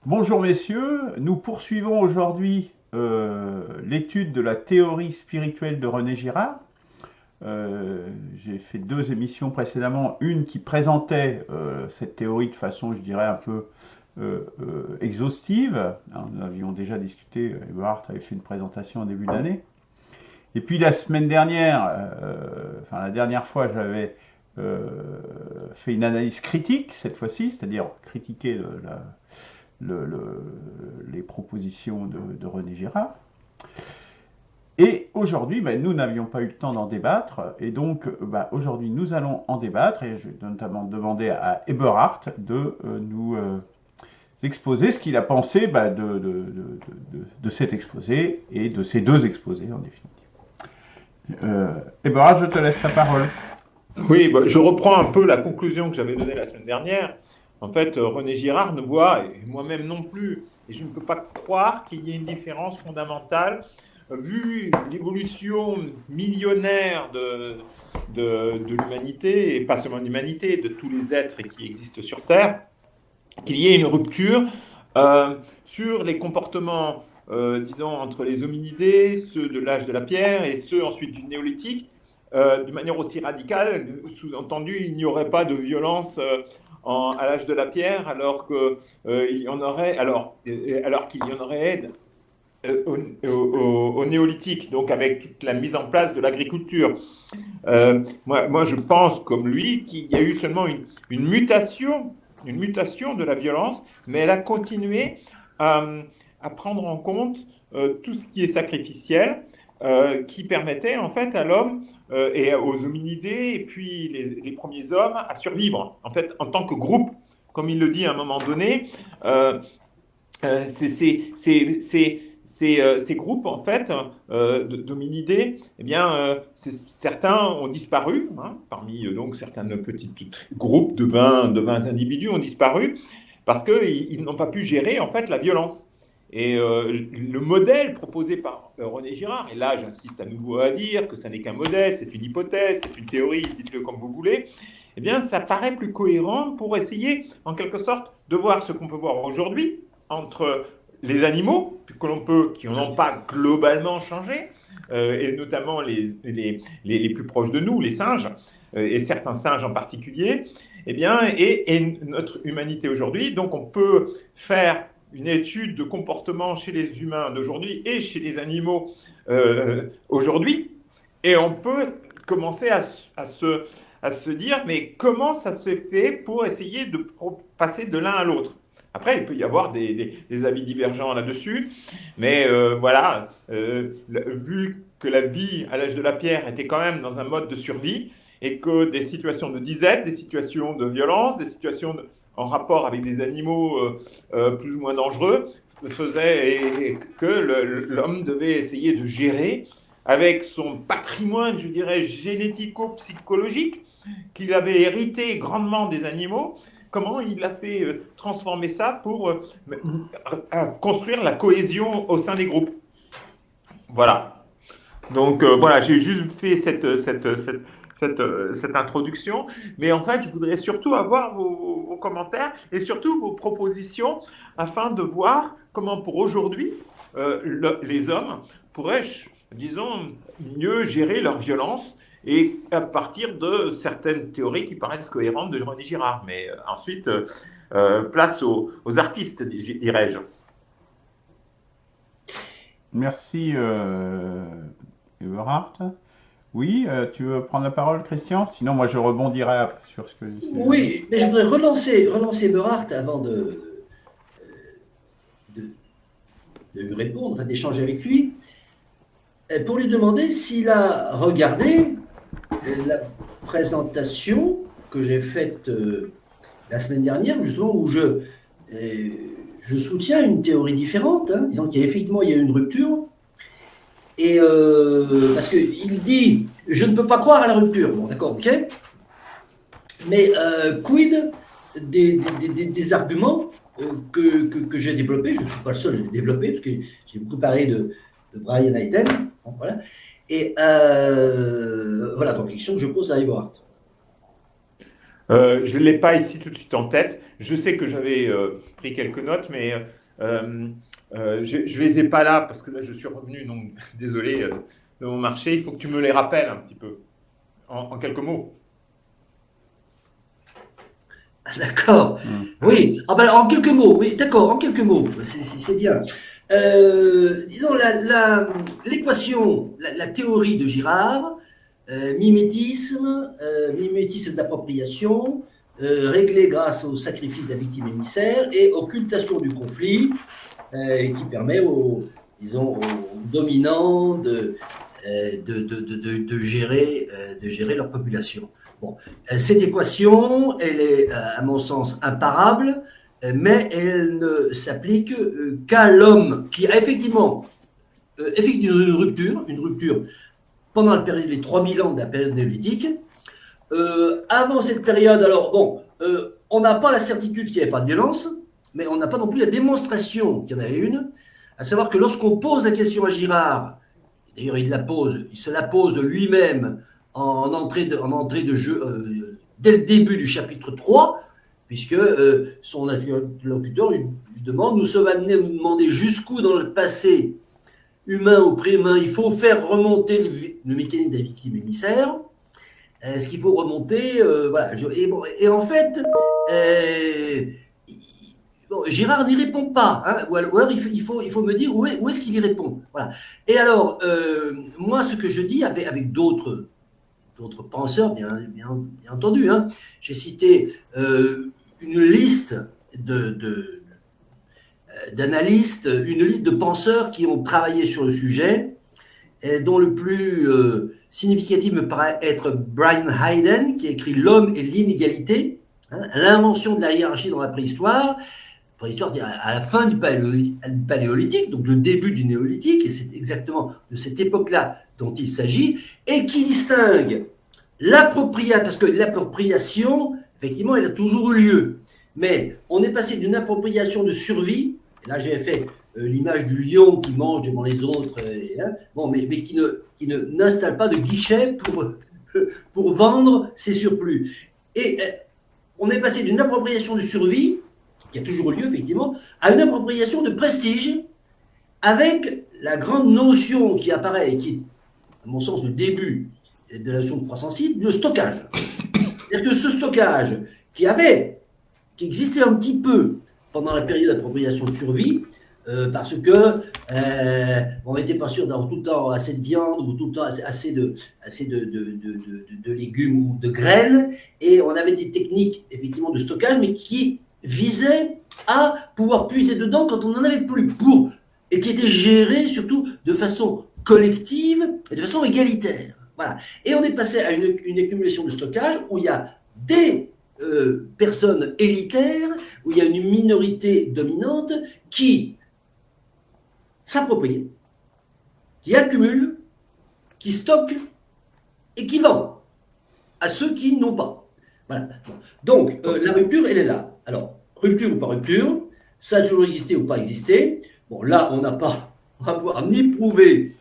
Bonjour messieurs, nous poursuivons aujourd'hui l'étude de la théorie spirituelle de René Girard. J'ai fait deux émissions précédemment, une qui présentait cette théorie de façon, je dirais, un peu exhaustive. Hein, nous avions déjà discuté, Eberhard avait fait une présentation au début d'année. Et puis la semaine dernière, enfin la dernière fois, j'avais fait une analyse critique cette fois-ci, c'est-à-dire critiquer les propositions de René Girard. Et aujourd'hui, ben, nous n'avions pas eu le temps d'en débattre, et donc ben, aujourd'hui nous allons en débattre, et je vais notamment demander à Eberhard de nous exposer ce qu'il a pensé ben, de cet exposé et de ces deux exposés en définitive. Eberhard, je te laisse la parole. Oui, bah, je reprends un peu la conclusion que j'avais donnée la semaine dernière. En fait, René Girard ne voit, et moi-même non plus, et je ne peux pas croire qu'il y ait une différence fondamentale, vu l'évolution millionnaire de l'humanité, et pas seulement de l'humanité, de tous les êtres qui existent sur Terre, qu'il y ait une rupture sur les comportements, disons, entre les hominidés, ceux de l'âge de la pierre et ceux ensuite du néolithique, d'une manière aussi radicale. Sous-entendu, il n'y aurait pas de violence à l'âge de la pierre, alors qu'il y en aurait, alors qu'il y en aurait au néolithique, donc avec toute la mise en place de l'agriculture. Moi, je pense, comme lui, qu'il y a eu seulement une mutation de la violence, mais elle a continué à prendre en compte tout ce qui est sacrificiel, qui permettait en fait à l'homme et aux hominidés, et puis les premiers hommes, à survivre, en fait, en tant que groupe. Comme il le dit à un moment donné, euh, ces groupes, en fait, d'hominidés, eh bien, certains ont disparu, hein, parmi donc certains petits groupes de 20 individus ont disparu parce qu'ils n'ont pas pu gérer, en fait, la violence. Et le modèle proposé par René Girard, et là j'insiste à nouveau à dire que ça n'est qu'un modèle, c'est une hypothèse, c'est une théorie, dites-le comme vous voulez, eh bien ça paraît plus cohérent pour essayer en quelque sorte de voir ce qu'on peut voir aujourd'hui entre les animaux qui n'ont pas globalement changé, et notamment les plus proches de nous, les singes, et certains singes en particulier, eh bien, et notre humanité aujourd'hui. Donc on peut faire une étude de comportement chez les humains d'aujourd'hui et chez les animaux aujourd'hui, et on peut commencer à se dire, mais comment ça se fait pour essayer de passer de l'un à l'autre. Après, il peut y avoir des avis divergents là-dessus, mais voilà, vu que la vie à l'âge de la pierre était quand même dans un mode de survie, et que des situations de disette, des situations de violence, des situations en rapport avec des animaux plus ou moins dangereux, faisaient que l'homme devait essayer de gérer avec son patrimoine, je dirais, génético-psychologique, qu'il avait hérité grandement des animaux, comment il a fait transformer ça pour construire la cohésion au sein des groupes. Voilà. Donc voilà, j'ai juste fait cette introduction, mais en fait, je voudrais surtout avoir vos commentaires et surtout vos propositions afin de voir comment pour aujourd'hui, les hommes pourraient, disons, mieux gérer leur violence et à partir de certaines théories qui paraissent cohérentes de René Girard. Mais ensuite, place aux artistes, dirais-je. Merci Eberhard. Oui, tu veux prendre la parole, Christian? Sinon, moi, je rebondirai sur ce que j'ai dit. Oui, mais je voudrais relancer Berhardt avant de, de lui répondre, d'échanger avec lui, pour lui demander s'il a regardé la présentation que j'ai faite la semaine dernière, justement, où je soutiens une théorie différente, hein, disant qu'il y a effectivement il y a une rupture, et parce qu'il dit je ne peux pas croire à la rupture. Bon, d'accord, ok, mais quid des arguments que j'ai développés? Je ne suis pas le seul à les développer, parce que j'ai beaucoup parlé de Brian Hayden. Bon, voilà. Et voilà, donc question que je pose à Eberhard. Je ne l'ai pas ici tout de suite en tête. Je sais que j'avais pris quelques notes, mais je ne les ai pas là parce que là, je suis revenu, donc désolé, de mon marché. Il faut que tu me les rappelles un petit peu, en quelques mots. D'accord. Oui. Ah ben, en quelques mots, oui, d'accord, en quelques mots, c'est bien. Disons, l'équation, la théorie de Girard, mimétisme d'appropriation, réglé grâce au sacrifice de la victime émissaire et occultation du conflit, qui permet disons, aux dominants de gérer leur population. Bon, cette équation, elle est, à mon sens, imparable, mais elle ne s'applique qu'à l'homme qui a effectivement effectué une rupture pendant la période des 3000 ans de la période néolithique. Avant cette période, alors bon, on n'a pas la certitude qu'il n'y avait pas de violence, mais on n'a pas non plus la démonstration qu'il y en avait une, à savoir que lorsqu'on pose la question à Girard, d'ailleurs il se la pose lui-même en entrée de jeu, dès le début du chapitre 3, puisque son interlocuteur lui demande, nous sommes amenés à nous demander jusqu'où dans le passé humain ou pré-humain il faut faire remonter le mécanisme de la victime émissaire. Est-ce qu'il faut remonter voilà. Et en fait, Girard n'y répond pas. Hein, ou alors il faut me dire où est-ce qu'il y répond. Voilà. Et alors, moi, ce que je dis avec d'autres penseurs, bien entendu, hein, j'ai cité une liste d'analystes, une liste de penseurs qui ont travaillé sur le sujet, et dont le plus significatif me paraît être Brian Hayden, qui a écrit L'homme et l'inégalité, hein, l'invention de la hiérarchie dans la préhistoire. Préhistoire, à la fin du paléolithique, donc le début du néolithique, et c'est exactement de cette époque-là dont il s'agit, et qui distingue l'appropriation, parce que l'appropriation, effectivement, elle a toujours eu lieu, mais on est passé d'une appropriation de survie, et là j'ai fait l'image du lion qui mange devant les autres, bon, mais qui n'installe pas de guichet pour vendre ses surplus. Et on est passé d'une appropriation de survie, qui a toujours eu lieu effectivement, à une appropriation de prestige, avec la grande notion qui apparaît, et qui est, à mon sens, le début de la notion de croissance, le stockage. C'est-à-dire que ce stockage qui existait un petit peu pendant la période d'appropriation de survie, parce que on n'était pas sûr d'avoir tout le temps assez de viande ou tout le temps assez de légumes ou de graines, et on avait des techniques effectivement de stockage, mais qui visaient à pouvoir puiser dedans quand on n'en avait plus, et qui étaient gérées surtout de façon collective et de façon égalitaire. Voilà. Et on est passé à une accumulation de stockage où il y a des personnes élitaires, où il y a une minorité dominante qui s'approprie, qui accumule, qui stocke et qui vend à ceux qui n'ont pas. Voilà. Donc, la rupture, elle est là. Alors, rupture ou pas rupture, ça a toujours existé ou pas existé. Bon, là, on va pouvoir ni prouver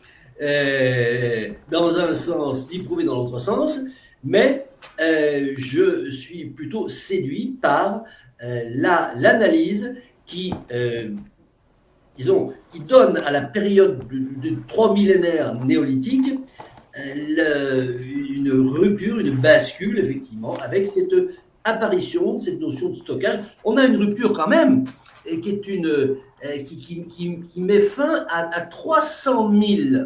dans un sens, ni prouver dans l'autre sens, mais je suis plutôt séduit par l'analyse qui donne à la période de 3 millénaires néolithiques une rupture, une bascule, effectivement, avec cette apparition, cette notion de stockage. On a une rupture quand même, et qui est qui met fin à 300 000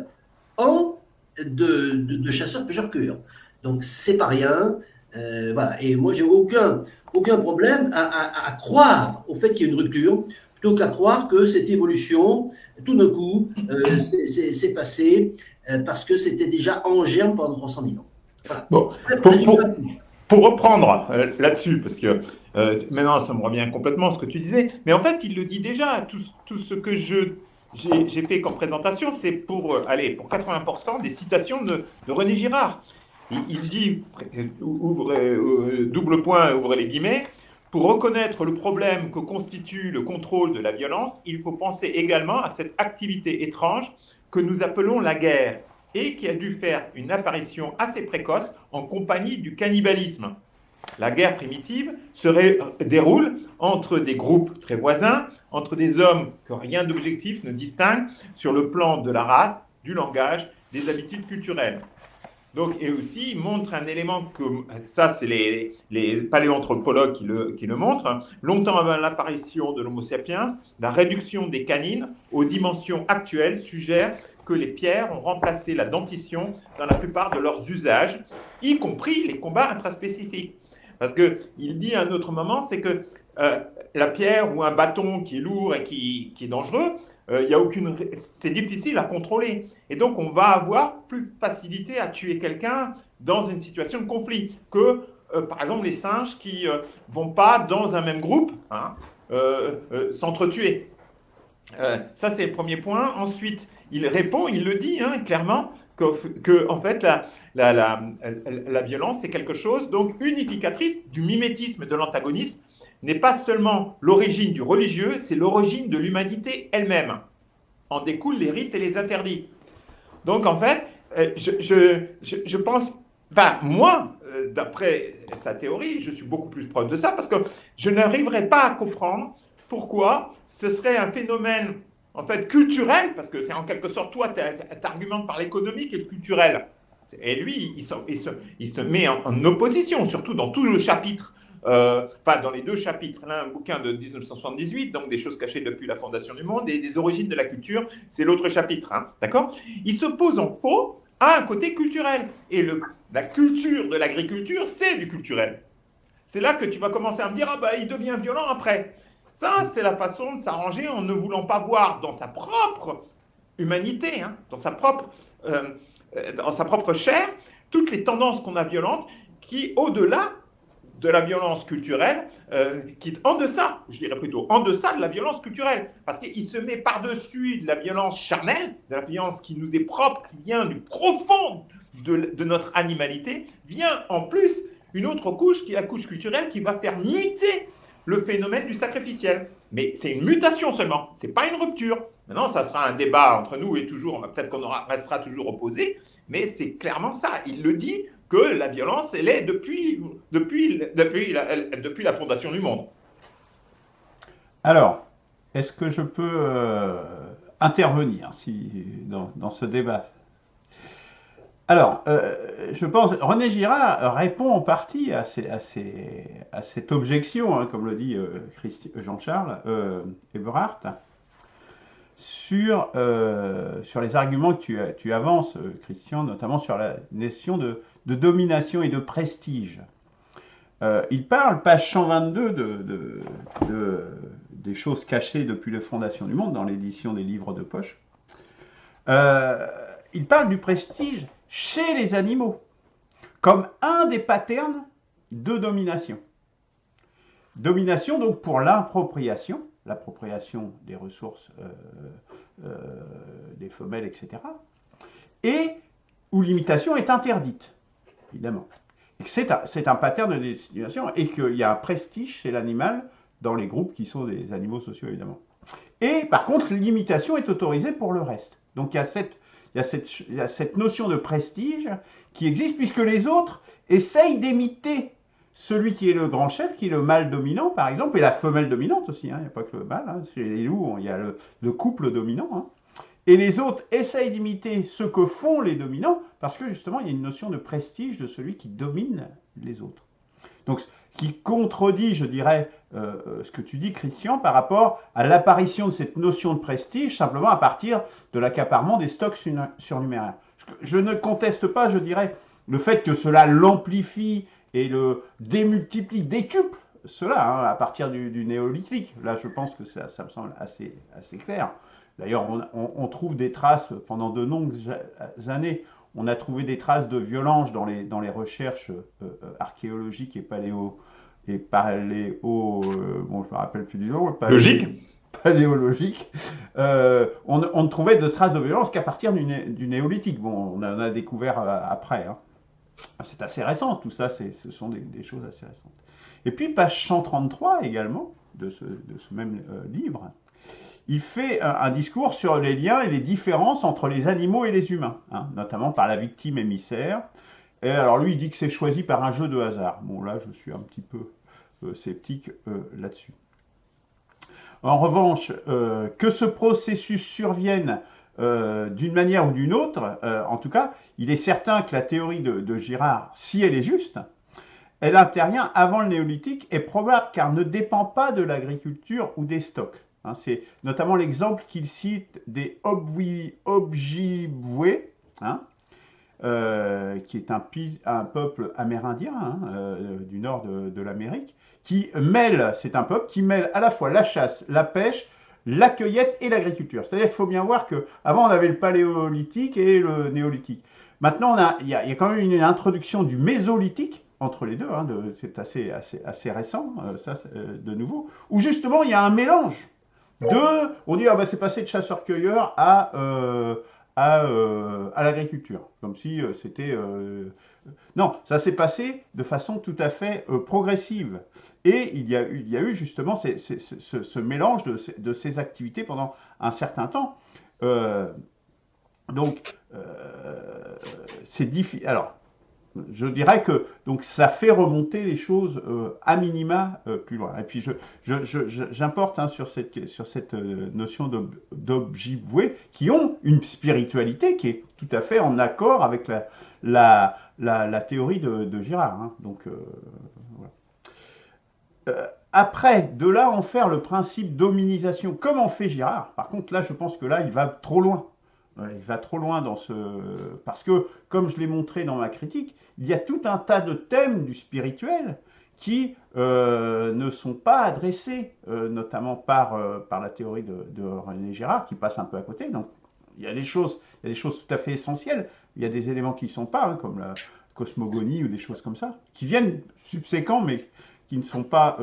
ans de chasseurs-pêcheurs-cueilleurs. Donc, c'est pas rien. Voilà. Et moi, j'ai aucun problème à croire au fait qu'il y a une rupture, plutôt qu'à croire que cette évolution, tout d'un coup, c'est passé parce que c'était déjà en germe pendant 300 000 ans. Voilà. Bon, pour reprendre là-dessus, parce que maintenant ça me revient complètement ce que tu disais, mais en fait il le dit déjà, tout ce que j'ai fait comme présentation, c'est pour 80% des citations de René Girard. Il dit, double point, ouvrez les guillemets, pour reconnaître le problème que constitue le contrôle de la violence, il faut penser également à cette activité étrange que nous appelons la guerre, et qui a dû faire une apparition assez précoce en compagnie du cannibalisme. La guerre primitive se déroule entre des groupes très voisins, entre des hommes que rien d'objectif ne distingue sur le plan de la race, du langage, des habitudes culturelles. Donc, et aussi, il montre un élément que, ça c'est les paléanthropologues qui le montrent, longtemps avant l'apparition de l'Homo sapiens, la réduction des canines aux dimensions actuelles suggère que les pierres ont remplacé la dentition dans la plupart de leurs usages, y compris les combats intraspécifiques. Parce qu'il dit à un autre moment, c'est que la pierre ou un bâton qui est lourd et qui est dangereux, c'est difficile à contrôler. Et donc, on va avoir plus facilité à tuer quelqu'un dans une situation de conflit que, par exemple, les singes qui ne vont pas dans un même groupe s'entretuer. Ça, c'est le premier point. Ensuite, il répond, il le dit clairement, que en fait, la violence, c'est quelque chose donc unificatrice du mimétisme de l'antagonisme, n'est pas seulement l'origine du religieux, c'est l'origine de l'humanité elle-même. En découlent les rites et les interdits. Donc, en fait, je pense, enfin, moi, d'après sa théorie, je suis beaucoup plus proche de ça, parce que je n'arriverai pas à comprendre pourquoi ce serait un phénomène, en fait, culturel, parce que c'est en quelque sorte, toi, tu argumentes par l'économique et le culturel. Et lui, il se met en opposition, surtout dans tout le chapitre, dans les deux chapitres. L'un, un bouquin de 1978, donc des choses cachées depuis la fondation du monde, et des origines de la culture, c'est l'autre chapitre, d'accord. Il se pose en faux à un côté culturel. Et la culture de l'agriculture, c'est du culturel. C'est là que tu vas commencer à me dire, il devient violent après. Ça, c'est la façon de s'arranger en ne voulant pas voir dans sa propre humanité, dans sa propre chair, toutes les tendances qu'on a violentes qui, au-delà de la violence culturelle, qui est en deçà, je dirais plutôt, en deçà de la violence culturelle. Parce qu'il se met par-dessus de la violence charnelle, de la violence qui nous est propre, qui vient du profond de notre animalité, vient en plus une autre couche qui est la couche culturelle qui va faire muter le phénomène du sacrificiel. Mais c'est une mutation seulement, c'est pas une rupture. Maintenant, ça sera un débat entre nous et toujours, peut-être qu'on restera toujours opposés, mais c'est clairement ça. Il le dit que la violence, elle est depuis la fondation du monde. Alors, est-ce que je peux intervenir dans ce débat? Alors, je pense René Girard répond en partie à cette objection, comme le dit Jean-Charles Eberhardt, sur les arguments que tu avances, Christian, notamment sur la notion de domination et de prestige. Il parle, page 122, des choses cachées depuis la fondation du monde, dans l'édition des livres de poche. Il parle du prestige chez les animaux, comme un des patterns de domination. Domination, donc, pour l'appropriation des ressources des femelles, etc., et où l'imitation est interdite, évidemment. C'est un pattern de domination et qu'il y a un prestige chez l'animal dans les groupes qui sont des animaux sociaux, évidemment. Et par contre, l'imitation est autorisée pour le reste. Donc il y a cette notion de prestige qui existe puisque les autres essayent d'imiter celui qui est le grand chef, qui est le mâle dominant, par exemple, et la femelle dominante aussi. Il n'y a pas que le mâle. Chez les loups, il y a le couple dominant. Et les autres essayent d'imiter ce que font les dominants parce que justement, il y a une notion de prestige de celui qui domine les autres. Donc, ce qui contredit, je dirais, ce que tu dis, Christian, par rapport à l'apparition de cette notion de prestige simplement à partir de l'accaparement des stocks surnuméraires. Je ne conteste pas, je dirais, le fait que cela l'amplifie et le démultiplie, décuple cela à partir du néolithique. Là, je pense que ça me semble assez clair. D'ailleurs, on trouve des traces pendant de longues années. On a trouvé des traces de violence dans les recherches archéologiques et paléologiques. Bon, je me rappelle plus du nom. Paléologique. On ne trouvait de traces de violence qu'à partir du néolithique. Bon, on en a découvert après. C'est assez récent, tout ça. Ce sont des choses assez récentes. Et puis, page 133 également de ce même livre. Il fait un discours sur les liens et les différences entre les animaux et les humains, notamment par la victime émissaire, Et alors lui, il dit que c'est choisi par un jeu de hasard. Bon, là, je suis un petit peu sceptique là-dessus. En revanche, que ce processus survienne d'une manière ou d'une autre, en tout cas, il est certain que la théorie de Girard, si elle est juste, elle intervient avant le néolithique, est probable car ne dépend pas de l'agriculture ou des stocks. Hein, c'est notamment l'exemple qu'il cite des Ojibwe, hein, qui est un peuple amérindien hein, du nord de l'Amérique, qui mêle, c'est un peuple qui mêle à la fois la chasse, la pêche, la cueillette et l'agriculture. C'est-à-dire qu'il faut bien voir qu'avant on avait le paléolithique et le néolithique. Maintenant il y a quand même une introduction du mésolithique entre les deux, hein, c'est assez récent, ça de nouveau, où justement il y a un mélange on dit ah bah c'est passé de chasseur-cueilleur à l'agriculture, comme si c'était... Non, ça s'est passé de façon tout à fait progressive. Et il y a eu justement ce mélange de ces activités pendant un certain temps. Donc, c'est difficile. Alors, je dirais que donc ça fait remonter les choses à minima plus loin. Et puis j'importe hein, sur cette notion d'Ojibwe qui ont une spiritualité qui est tout à fait en accord avec la théorie de Girard. Hein. Donc voilà. Après, de là en faire le principe d'hominisation, comme en fait Girard. Par contre, là, je pense que là, il va trop loin. Il va trop loin dans ce... Parce que, comme je l'ai montré dans ma critique, il y a tout un tas de thèmes du spirituel qui ne sont pas adressés, notamment par la théorie de René Girard, qui passe un peu à côté. Donc, il y a des choses tout à fait essentielles. Il y a des éléments qui ne sont pas, hein, comme la cosmogonie ou des choses comme ça, qui viennent subséquents, mais qui ne sont pas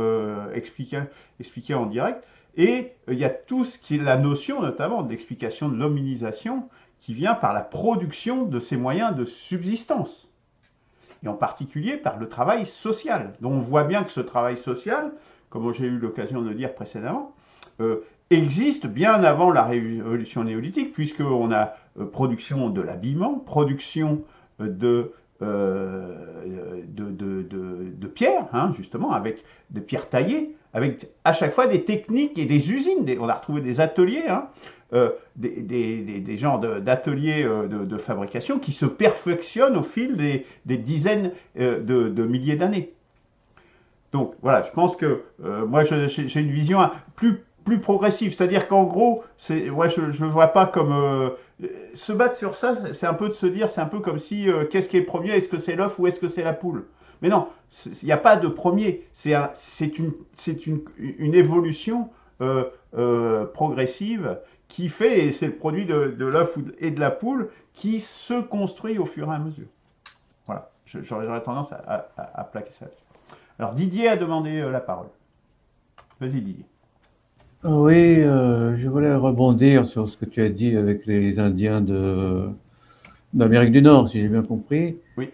expliqués en direct. Et il y a tout ce qui est la notion notamment d'explication de l'hominisation qui vient par la production de ces moyens de subsistance. Et en particulier par le travail social, dont on voit bien que ce travail social, comme j'ai eu l'occasion de le dire précédemment, existe bien avant la révolution néolithique, puisqu'on a production de l'habillement, production de pierres, hein, justement, avec des pierres taillées, avec à chaque fois des techniques et des usines. On a retrouvé des ateliers, hein, des genres d'ateliers de fabrication qui se perfectionnent au fil des dizaines de milliers d'années. Donc voilà, je pense que moi j'ai une vision plus progressive, c'est-à-dire qu'en gros, moi je ne vois pas comme se battre sur ça, c'est un peu de se dire, c'est un peu comme si qu'est-ce qui est premier, est-ce que c'est l'œuf ou est-ce que c'est la poule? Mais non, il n'y a pas de premier, c'est une évolution progressive qui fait, et c'est le produit de l'œuf et de la poule qui se construit au fur et à mesure. Voilà, j'aurais tendance à plaquer ça. Alors Didier a demandé la parole. Vas-y Didier. Oui, je voulais rebondir sur ce que tu as dit avec les Indiens d'Amérique du Nord, si j'ai bien compris. Oui.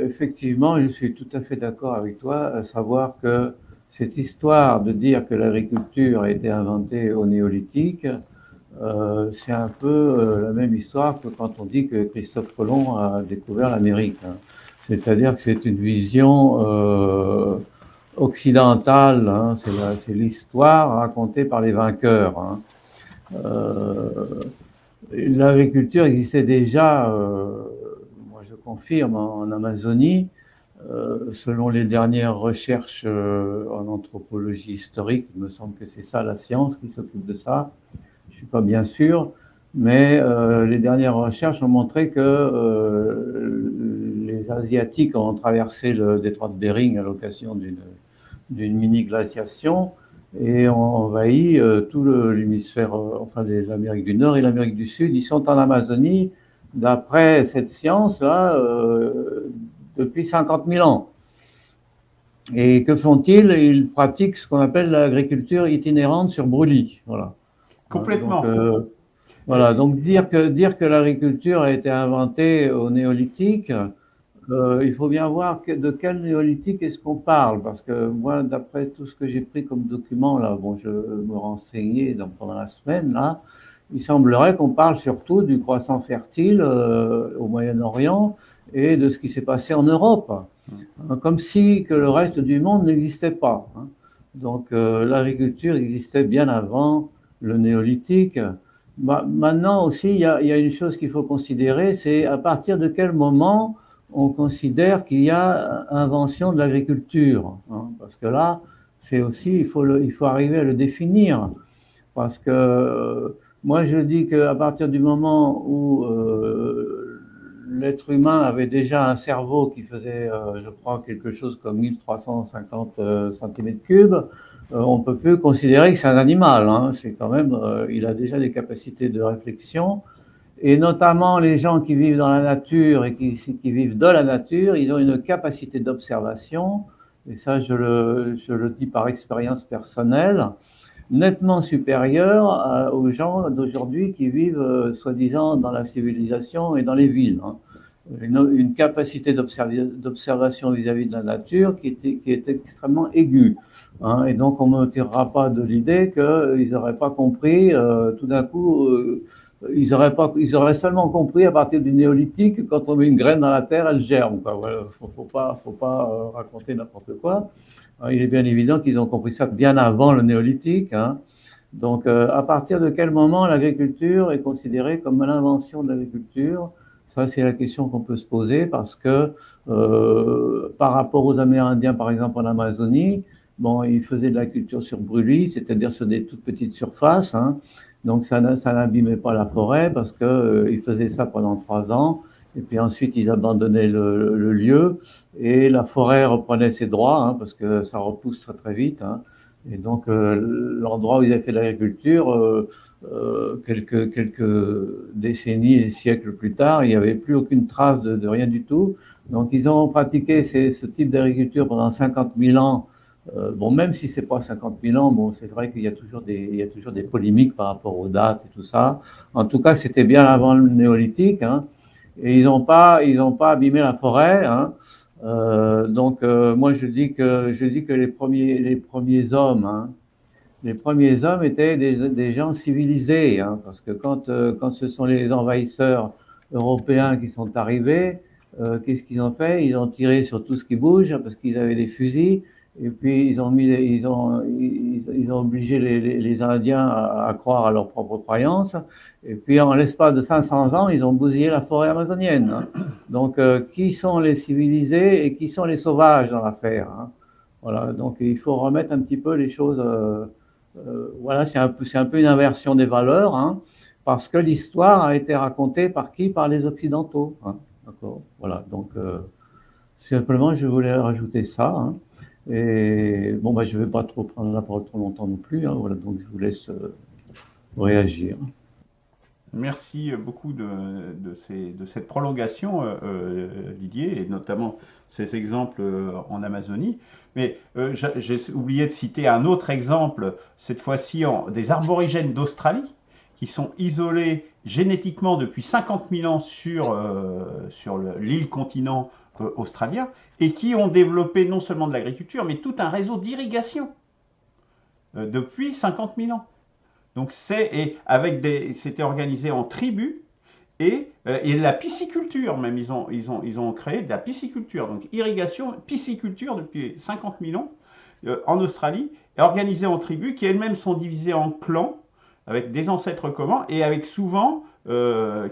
Effectivement, je suis tout à fait d'accord avec toi, à savoir que cette histoire de dire que l'agriculture a été inventée au néolithique, c'est un peu la même histoire que quand on dit que Christophe Colomb a découvert l'Amérique. Hein. C'est-à-dire que c'est une vision occidentale, hein, c'est l'histoire racontée par les vainqueurs. Hein. L'agriculture existait déjà, moi je confirme, en Amazonie, selon les dernières recherches en anthropologie historique, il me semble que c'est ça la science qui s'occupe de ça, je suis pas bien sûr, mais les dernières recherches ont montré que les Asiatiques ont traversé le détroit de Bering à l'occasion d'une mini-glaciation et ont envahi tout l'hémisphère, enfin les Amériques du Nord et l'Amérique du Sud. Ils sont en Amazonie, d'après cette science-là, depuis 50 000 ans. Et que font-ils? Ils pratiquent ce qu'on appelle l'agriculture itinérante sur brûlis. Voilà. Complètement. Donc, voilà. Donc dire que l'agriculture a été inventée au néolithique, il faut bien voir de quel néolithique est-ce qu'on parle, parce que moi, d'après tout ce que j'ai pris comme document, là, bon, je me renseignais pendant la semaine, là, il semblerait qu'on parle surtout du croissant fertile au Moyen-Orient et de ce qui s'est passé en Europe, comme si que le reste du monde n'existait pas. Donc l'agriculture existait bien avant le néolithique. Maintenant aussi, il y a une chose qu'il faut considérer, c'est à partir de quel moment on considère qu'il y a invention de l'agriculture. Parce que là, c'est aussi, il faut arriver à le définir. Parce que moi, je dis qu'à partir du moment où l'être humain avait déjà un cerveau qui faisait, je crois, quelque chose comme 1350 cm3, on peut plus considérer que c'est un animal. C'est quand même, il a déjà des capacités de réflexion. Et notamment les gens qui vivent dans la nature et qui vivent de la nature, ils ont une capacité d'observation, et ça je le dis par expérience personnelle, nettement supérieure aux gens d'aujourd'hui qui vivent soi-disant dans la civilisation et dans les villes. Une capacité d'observation vis-à-vis de la nature qui est extrêmement aiguë. Et donc on ne me tirera pas de l'idée qu'ils n'auraient pas compris tout d'un coup. Ils auraient seulement compris à partir du néolithique que quand on met une graine dans la terre, elle germe. Voilà, faut pas raconter n'importe quoi. Il est bien évident qu'ils ont compris ça bien avant le néolithique. Donc, à partir de quel moment l'agriculture est considérée comme l'invention de l'agriculture? Ça, c'est la question qu'on peut se poser parce que par rapport aux Amérindiens, par exemple en Amazonie, bon, ils faisaient de la culture sur brûlis, c'est-à-dire sur des toutes petites surfaces. Donc ça n'abîmait pas la forêt parce que ils faisaient ça pendant 3 ans et puis ensuite ils abandonnaient le lieu et la forêt reprenait ses droits parce que ça repousse très très vite. Et donc l'endroit où ils avaient fait de l'agriculture, quelques décennies et siècles plus tard, il n'y avait plus aucune trace de rien du tout. Donc ils ont pratiqué ce type d'agriculture pendant 50 000 ans. Bon, même si c'est pas 50 000 ans, bon, c'est vrai qu'il y a toujours des polémiques par rapport aux dates et tout ça. En tout cas, c'était bien avant le néolithique, et ils n'ont pas abîmé la forêt, donc, moi, je dis que les premiers hommes, les premiers hommes étaient des gens civilisés, parce que quand ce sont les envahisseurs européens qui sont arrivés, qu'est-ce qu'ils ont fait? Ils ont tiré sur tout ce qui bouge parce qu'ils avaient des fusils. Et puis ils ont obligé les Indiens à croire à leurs propres croyances. Et puis en l'espace de 500 ans, ils ont bousillé la forêt amazonienne. Donc qui sont les civilisés et qui sont les sauvages dans l'affaire? Voilà. Donc il faut remettre un petit peu les choses. Voilà, c'est un peu une inversion des valeurs, parce que l'histoire a été racontée par qui? Par les Occidentaux. D'accord. Voilà. Donc simplement, je voulais rajouter ça. Et bon, je ne vais pas trop prendre la parole trop longtemps non plus. Voilà, donc je vous laisse réagir. Merci beaucoup de cette prolongation, Didier, et notamment ces exemples en Amazonie. Mais j'ai oublié de citer un autre exemple, cette fois-ci des aborigènes d'Australie, qui sont isolés génétiquement depuis 50 000 ans sur l'île continent australien, et qui ont développé non seulement de l'agriculture, mais tout un réseau d'irrigation depuis 50 000 ans. Donc c'était organisé en tribus et la pisciculture même, ils ont créé de la pisciculture, donc irrigation, pisciculture depuis 50 000 ans en Australie, organisée en tribus qui elles-mêmes sont divisées en clans avec des ancêtres communs et avec souvent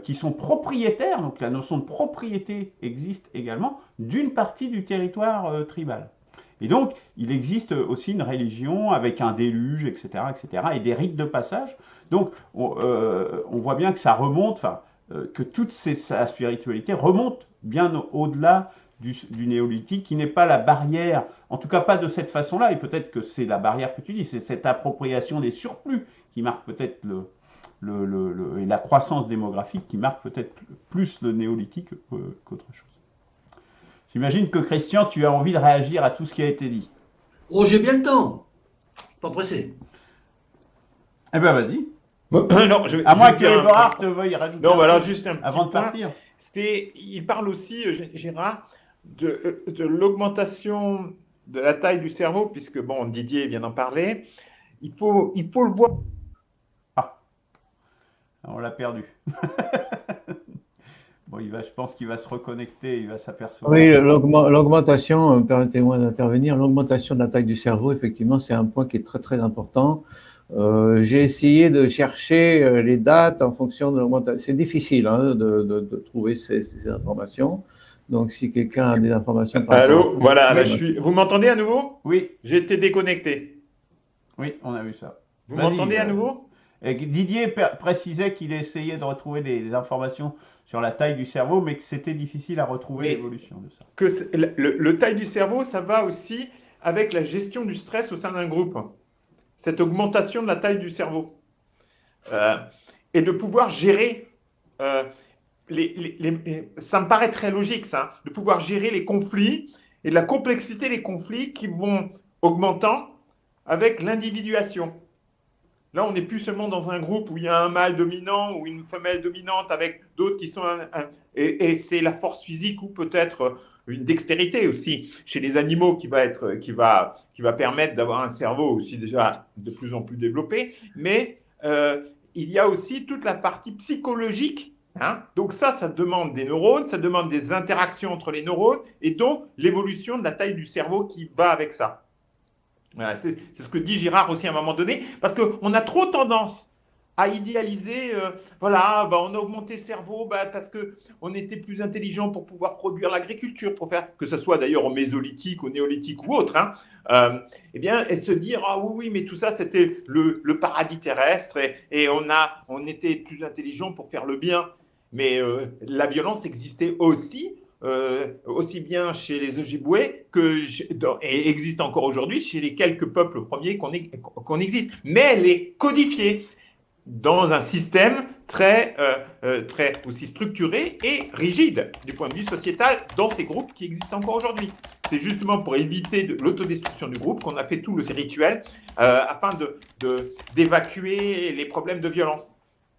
qui sont propriétaires, donc la notion de propriété existe également, d'une partie du territoire tribal. Et donc, il existe aussi une religion avec un déluge, etc., et des rites de passage. Donc, on voit bien que ça remonte, que toute sa spiritualité remonte bien au-delà du néolithique, qui n'est pas la barrière, en tout cas pas de cette façon-là, et peut-être que c'est la barrière que tu dis, c'est cette appropriation des surplus qui marque peut-être et la croissance démographique qui marque peut-être plus le néolithique qu'autre chose. J'imagine que Christian, tu as envie de réagir à tout ce qui a été dit. Oh, j'ai bien le temps. Pas pressé. Eh bien, vas-y. Non, à moins que Eberhard te veuille rajouter. Non, voilà, juste un petit avant de partir. Il parle aussi, Gérard, de l'augmentation de la taille du cerveau, puisque, bon, Didier vient d'en parler. Il faut le voir. on l'a perdu. Bon, je pense qu'il va se reconnecter, il va s'apercevoir. Oui, l'augmentation, permettez-moi d'intervenir, l'augmentation de la taille du cerveau, effectivement, c'est un point qui est très très important. J'ai essayé de chercher les dates en fonction de l'augmentation. C'est difficile hein, de trouver ces informations. Donc, si quelqu'un a des informations par rapport à Allô, ça, voilà, là, Oui. Vous m'entendez à nouveau? Oui, J'ai été déconnecté. oui, on a vu ça. Vous Vas-y, m'entendez à nouveau? Et Didier précisait qu'il essayait de retrouver des informations sur la taille du cerveau, mais que c'était difficile à retrouver Mais l'évolution de ça. que le taille du cerveau, ça va aussi avec la gestion du stress au sein d'un groupe. Cette augmentation de la taille du cerveau. Et de pouvoir gérer, euh, ça me paraît très logique ça, de pouvoir gérer les conflits et de la complexité des conflits qui vont augmentant avec l'individuation. Là, on n'est plus seulement dans un groupe où il y a un mâle dominant ou une femelle dominante avec d'autres qui sont et c'est la force physique ou peut-être une dextérité aussi chez les animaux qui va permettre d'avoir un cerveau aussi déjà de plus en plus développé. Mais il y a aussi toute la partie psychologique. Hein. Donc ça demande des neurones, ça demande des interactions entre les neurones et donc l'évolution de la taille du cerveau qui va avec ça. Voilà, c'est ce que dit Girard aussi à un moment donné, parce qu'on a trop tendance à idéaliser, voilà, bah, on a augmenté le cerveau bah, parce qu'on était plus intelligent pour pouvoir produire l'agriculture, pour faire, que ce soit d'ailleurs au mésolithique, au néolithique ou autre, hein, eh bien, et se dire, ah oui, mais tout ça, c'était le paradis terrestre et on était plus intelligent pour faire le bien. Mais la violence existait aussi bien chez les Ojibwés et existe encore aujourd'hui chez les quelques peuples premiers qu'on existe. Mais elle est codifiée dans un système très aussi structuré et rigide du point de vue sociétal dans ces groupes qui existent encore aujourd'hui. C'est justement pour éviter l'autodestruction du groupe qu'on a fait tout le rituel afin d'évacuer les problèmes de violence.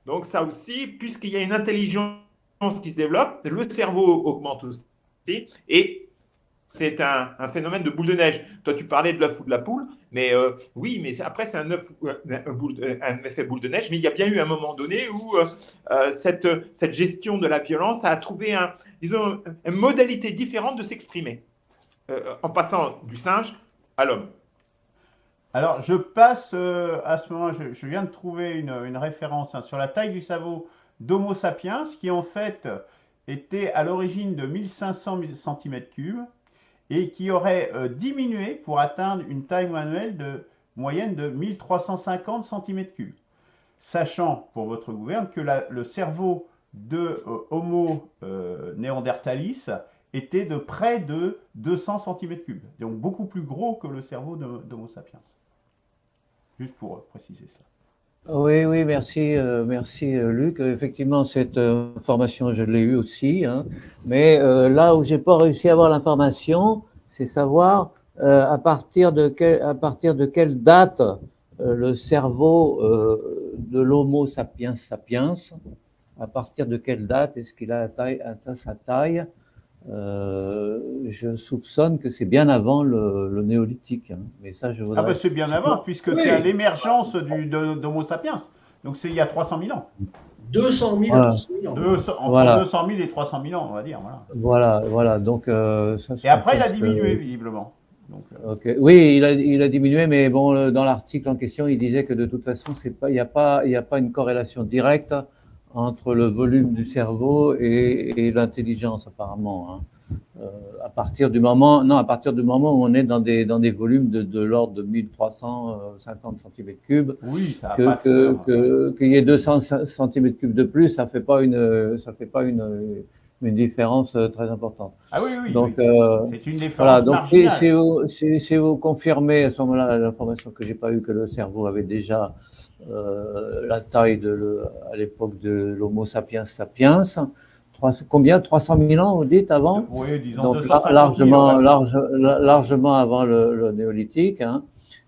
Donc ça aussi, puisqu'il y a une intelligence qui se développe, le cerveau augmente aussi, et c'est un phénomène de boule de neige. Toi, tu parlais de l'œuf ou de la poule, mais oui, mais après, c'est un effet boule de neige, mais il y a bien eu un moment donné où cette gestion de la violence a trouvé disons, une modalité différente de s'exprimer, en passant du singe à l'homme. Alors, je passe à ce moment, je viens de trouver une référence hein, sur la taille du cerveau d'Homo sapiens, qui en fait était à l'origine de 1500 cm3 et qui aurait diminué pour atteindre une taille moyenne de 1350 cm3. Sachant, pour votre gouverne, que le cerveau de Homo neanderthalis était de près de 200 cm3, donc beaucoup plus gros que le cerveau d'Homo sapiens. Juste pour préciser cela. Oui, oui, merci, merci Luc. Effectivement, cette information, je l'ai eue aussi, hein. Mais là où j'ai pas réussi à avoir l'information, c'est savoir à partir de quelle date le cerveau de l'Homo sapiens sapiens, à partir de quelle date est-ce qu'il a atteint sa taille. Je soupçonne que c'est bien avant le néolithique, hein. Mais ça, je voudrais. Ah ben c'est bien avant, puisque c'est à l'émergence d'Homo sapiens. Donc c'est il y a 300 000 ans. 200 000 à 300 000 ans. Entre 200 000 et 300 000 ans, on va dire. Voilà. Donc, ça, et après, il a diminué, visiblement. Donc, okay. Oui, il a diminué, mais bon, dans l'article en question, il disait que de toute façon, il n'y a pas une corrélation directe entre le volume du cerveau et l'intelligence, apparemment, hein. À partir du moment où on est dans des volumes de l'ordre de 1350 cm3, oui, qu'il y ait 200 cm3 de plus, ça fait pas une différence très importante. Ah oui. Donc, c'est une différence marginale. Si vous confirmez à ce moment-là l'information que j'ai pas eue, que le cerveau avait déjà la taille à l'époque de l'Homo sapiens sapiens, combien 300 000 ans, vous dites, avant? Oui, disons donc 250 000, largement avant le néolithique, hein.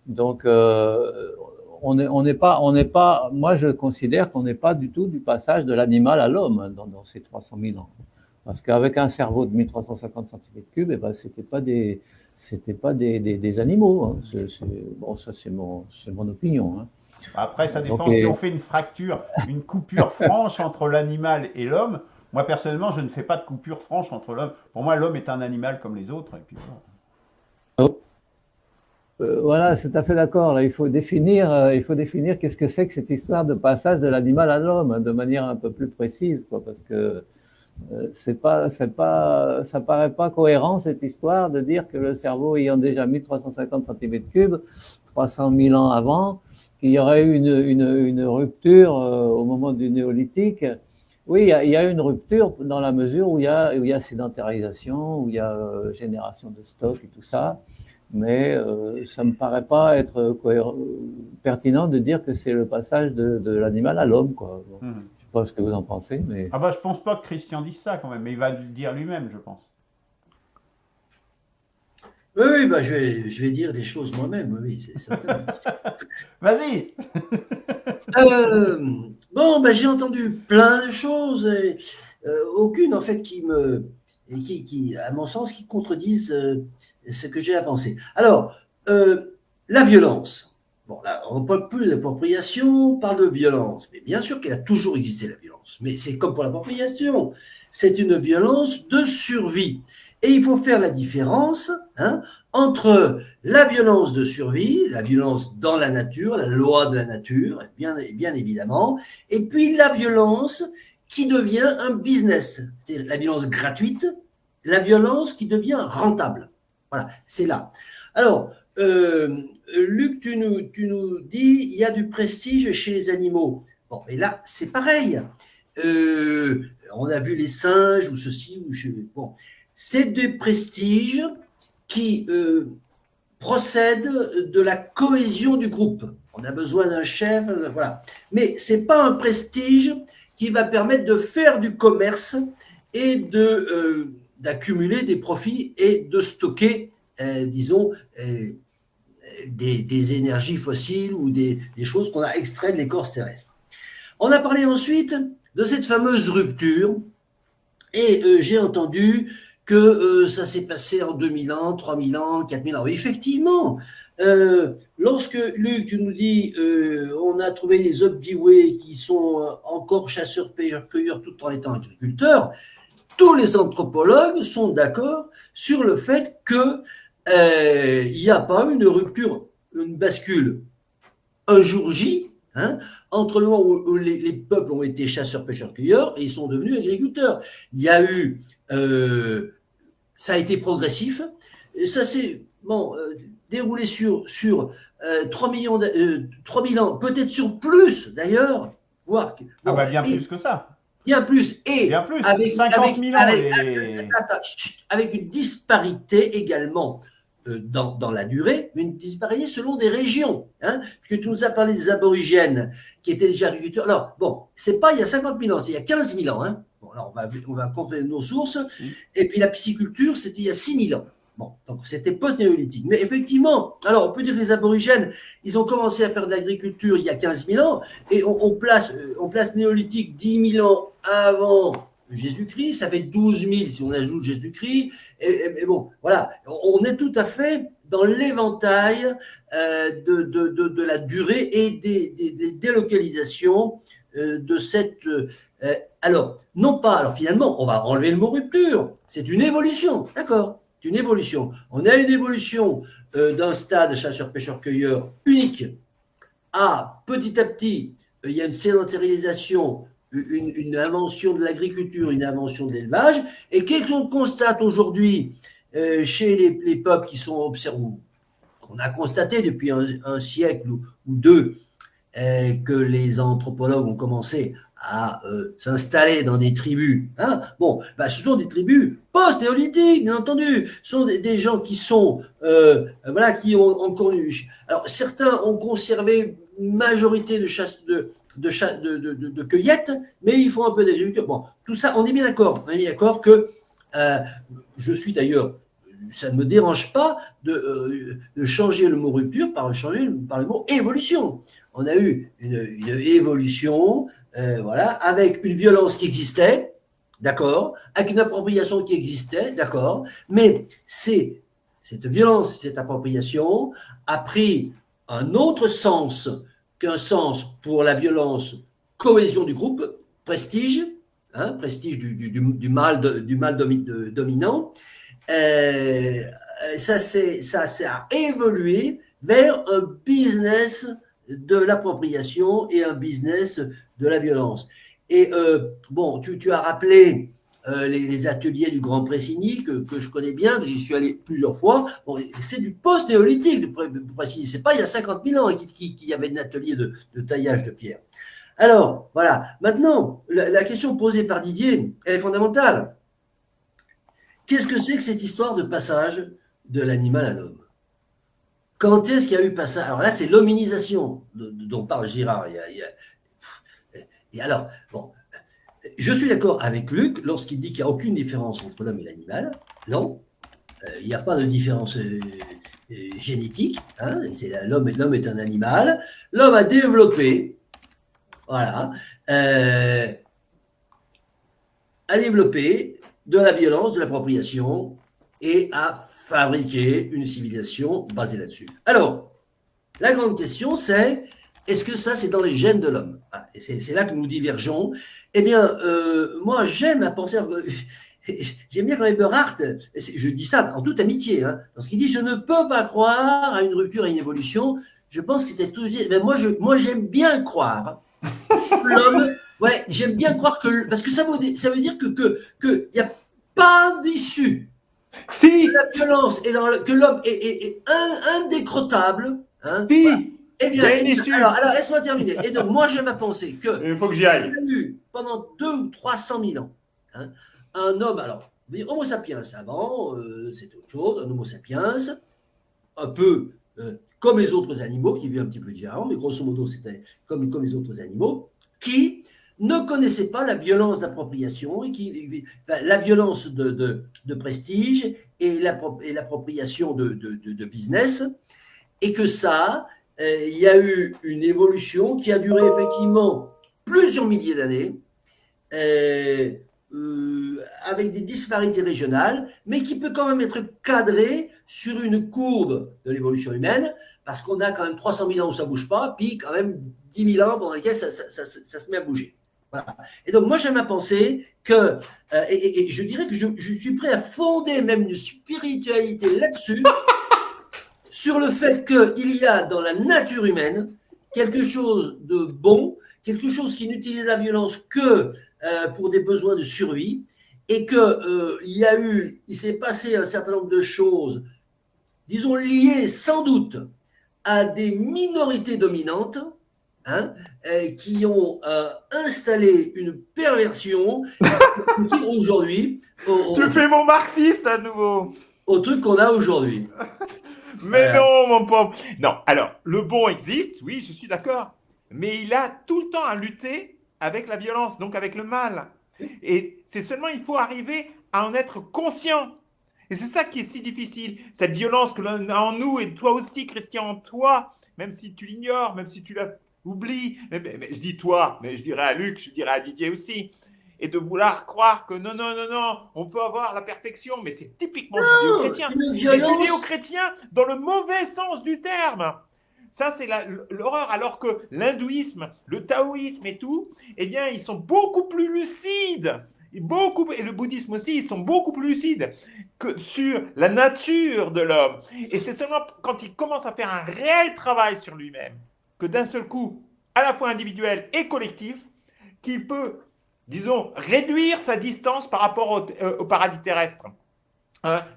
Donc on n'est pas, moi je considère qu'on n'est pas du tout du passage de l'animal à l'homme, hein, dans ces 300 000 ans. Parce qu'avec un cerveau de 1350 cm3, eh ben, c'était pas des animaux, hein. Bon, ça c'est mon opinion, hein. Après, ça dépend Donc, si on fait une fracture, une coupure franche entre l'animal et l'homme. Moi, personnellement, je ne fais pas de coupure franche entre l'homme. Pour moi, l'homme est un animal comme les autres. Et puis, voilà. voilà, c'est tout à fait d'accord. Là, il faut définir qu'est-ce que c'est que cette histoire de passage de l'animal à l'homme, hein, de manière un peu plus précise, quoi, parce que ça paraît pas cohérent cette histoire de dire que le cerveau ayant déjà 1350 cm3, 300 000 ans avant, qu'il y aurait eu une rupture au moment du néolithique. Oui, il y a une rupture dans la mesure où il y a sédentarisation, où il y a génération de stock et tout ça, mais ça me paraît pas être pertinent de dire que c'est le passage de l'animal à l'homme, quoi. Bon, je sais pas ce que vous en pensez, mais Ah bah, je pense pas que Christian dise ça quand même, mais il va le dire lui-même, je pense. Oui, bah, je vais dire des choses moi-même, oui, c'est certain. Vas-y. Bon, bah, j'ai entendu plein de choses, et, aucune en fait qui, à mon sens, qui contredisent ce que j'ai avancé. Alors, la violence. Bon, là, on ne parle plus d'appropriation, on parle de violence. Mais bien sûr qu'elle a toujours existé, la violence. Mais c'est comme pour l'appropriation. C'est une violence de survie. Et il faut faire la différence, hein, entre la violence de survie, la violence dans la nature, la loi de la nature, bien évidemment, et puis la violence qui devient un business, c'est-à-dire la violence gratuite, la violence qui devient rentable. Voilà, c'est là. Alors, Luc, tu nous dis, il y a du prestige chez les animaux. Bon, mais là, c'est pareil. On a vu les singes ou ceci, bon, c'est des prestiges qui procèdent de la cohésion du groupe. On a besoin d'un chef, voilà. Mais ce n'est pas un prestige qui va permettre de faire du commerce et d'accumuler des profits et de stocker, disons, des énergies fossiles ou des choses qu'on a extraites de l'écorce terrestre. On a parlé ensuite de cette fameuse rupture et j'ai entendu que ça s'est passé en 2000 ans, 3000 ans, 4000 ans. Effectivement, lorsque, Luc, tu nous dis on a trouvé les Ojibwés qui sont encore chasseurs, pêcheurs, cueilleurs tout en étant agriculteurs, tous les anthropologues sont d'accord sur le fait que il n'y a pas une rupture, une bascule un jour J, hein, entre le moment où les peuples ont été chasseurs, pêcheurs, cueilleurs et ils sont devenus agriculteurs. Il y a eu, ça a été progressif, et ça s'est déroulé sur 3 000 ans, peut-être sur plus d'ailleurs, voire Ah bah bien plus que ça. Bien plus, et Bien plus, 50 000 ans. avec une disparité également dans la durée, mais une disparité selon des régions. Hein, puisque tu nous as parlé des aborigènes qui étaient déjà agriculteurs. Alors, bon, c'est pas il y a 50 000 ans, c'est il y a 15 000 ans. Hein. Bon, alors on va confondre nos sources. Et puis la pisciculture, c'était il y a 6 000 ans. Bon, donc c'était post-néolithique. Mais effectivement, alors on peut dire que les aborigènes, ils ont commencé à faire de l'agriculture il y a 15 000 ans, et on place néolithique 10 000 ans avant Jésus-Christ, ça fait 12 000 si on ajoute Jésus-Christ, et bon, voilà, on est tout à fait dans l'éventail de la durée et des délocalisations de cette... alors, non pas, alors finalement, on va enlever le mot rupture, c'est une évolution, d'accord ? C'est une évolution. On a une évolution d'un stade chasseur-pêcheur-cueilleur unique à petit, il y a une sédentarisation, une invention de l'agriculture, une invention de l'élevage. Et qu'est-ce qu'on constate aujourd'hui chez les peuples qui sont observés, qu'on a constaté depuis un siècle ou deux, que les anthropologues ont commencé à s'installer dans des tribus. Hein, bon, bah, ce sont des tribus post-néolithiques, bien entendu. Ce sont des gens qui sont, voilà, qui ont encore eu. Alors, certains ont conservé une majorité de chasse, de cueillette, mais ils font un peu d'agriculture. Bon, tout ça, on est bien d'accord. On est bien d'accord que je suis d'ailleurs. Ça ne me dérange pas de changer le mot rupture par le mot évolution. On a eu une évolution, voilà, avec une violence qui existait, d'accord, avec une appropriation qui existait, d'accord, mais cette violence, cette appropriation a pris un autre sens qu'un sens pour la violence, cohésion du groupe, prestige, prestige du mâle dominant. Ça a évolué vers un business de l'appropriation et un business de la violence. Et bon, tu as rappelé les ateliers du Grand Pressigny que je connais bien, j'y suis allé plusieurs fois. Bon, c'est du post-néolithique, le Pressigny. C'est pas il y a 50 000 ans qu'il y avait un atelier de taillage de pierre. Alors, voilà. Maintenant, la question posée par Didier, elle est fondamentale. Qu'est-ce que c'est que cette histoire de passage de l'animal à l'homme? Quand est-ce qu'il y a eu passage? Alors là, c'est l'hominisation dont parle Girard. Et alors, bon, je suis d'accord avec Luc lorsqu'il dit qu'il n'y a aucune différence entre l'homme et l'animal. Non, il n'y a pas de différence génétique. L'homme est un animal. L'homme a développé, voilà, a développé de la violence, de l'appropriation et a fabriqué une civilisation basée là-dessus. Alors, la grande question, c'est est-ce que ça, c'est dans les gènes de l'homme? Et c'est là que nous divergeons. Eh bien, moi, j'aime à penser. J'aime bien quand Eberhard, je dis ça en toute amitié, lorsqu'il dit « Je ne peux pas croire à une rupture et à une évolution », je pense que c'est tout. Moi, j'aime bien croire l'homme. Ouais, j'aime bien croire que. Parce que ça veut dire qu'il n'y a pas d'issue. Si. La violence et que l'homme est indécrottable. Si. Voilà. Eh bien, alors laisse-moi terminer. Et donc, moi, j'aime à penser que. Il faut que j'y aille. Il y a eu pendant 200 ou 300 000 ans un homme, alors, Homo sapiens avant, c'était autre chose, un Homo sapiens, un peu comme les autres animaux, qui vivaient un petit peu différemment, mais grosso modo, c'était comme les autres animaux, qui ne connaissaient pas la violence d'appropriation, la violence de prestige et l'appropriation de business, et que ça, il y a eu une évolution qui a duré effectivement plusieurs milliers d'années, avec des disparités régionales, mais qui peut quand même être cadrée sur une courbe de l'évolution humaine, parce qu'on a quand même 300 000 ans où ça ne bouge pas, puis quand même 10 000 ans pendant lesquels ça se met à bouger. Voilà. Et donc, moi, j'aime à penser que, et je dirais que je suis prêt à fonder même une spiritualité là-dessus, sur le fait qu'il y a dans la nature humaine quelque chose de bon, quelque chose qui n'utilise la violence que pour des besoins de survie, et il s'est passé un certain nombre de choses, disons, liées sans doute à des minorités dominantes, qui ont installé une perversion qui aujourd'hui Tu fais mon marxiste à nouveau. Au truc qu'on a aujourd'hui. Mais non, mon pauvre. Non, alors, le bon existe, oui, je suis d'accord. Mais il a tout le temps à lutter avec la violence, donc avec le mal. Et c'est seulement, il faut arriver à en être conscient. Et c'est ça qui est si difficile. Cette violence que l'on a en nous, et toi aussi, Christian, en toi, même si tu l'ignores, même si tu l'oublies. Mais je dis toi, mais je dirais à Luc, je dirais à Didier aussi. Et de vouloir croire que non, on peut avoir la perfection, mais c'est typiquement judéo-chrétien. Une violence. C'est judéo-chrétien dans le mauvais sens du terme. Ça, c'est l'horreur, alors que l'hindouisme, le taoïsme et tout, eh bien, ils sont beaucoup plus lucides. Et le bouddhisme aussi, ils sont beaucoup plus lucides que sur la nature de l'homme. Et c'est seulement quand il commence à faire un réel travail sur lui-même, que d'un seul coup, à la fois individuel et collectif, qu'il peut, disons, réduire sa distance par rapport au paradis terrestre.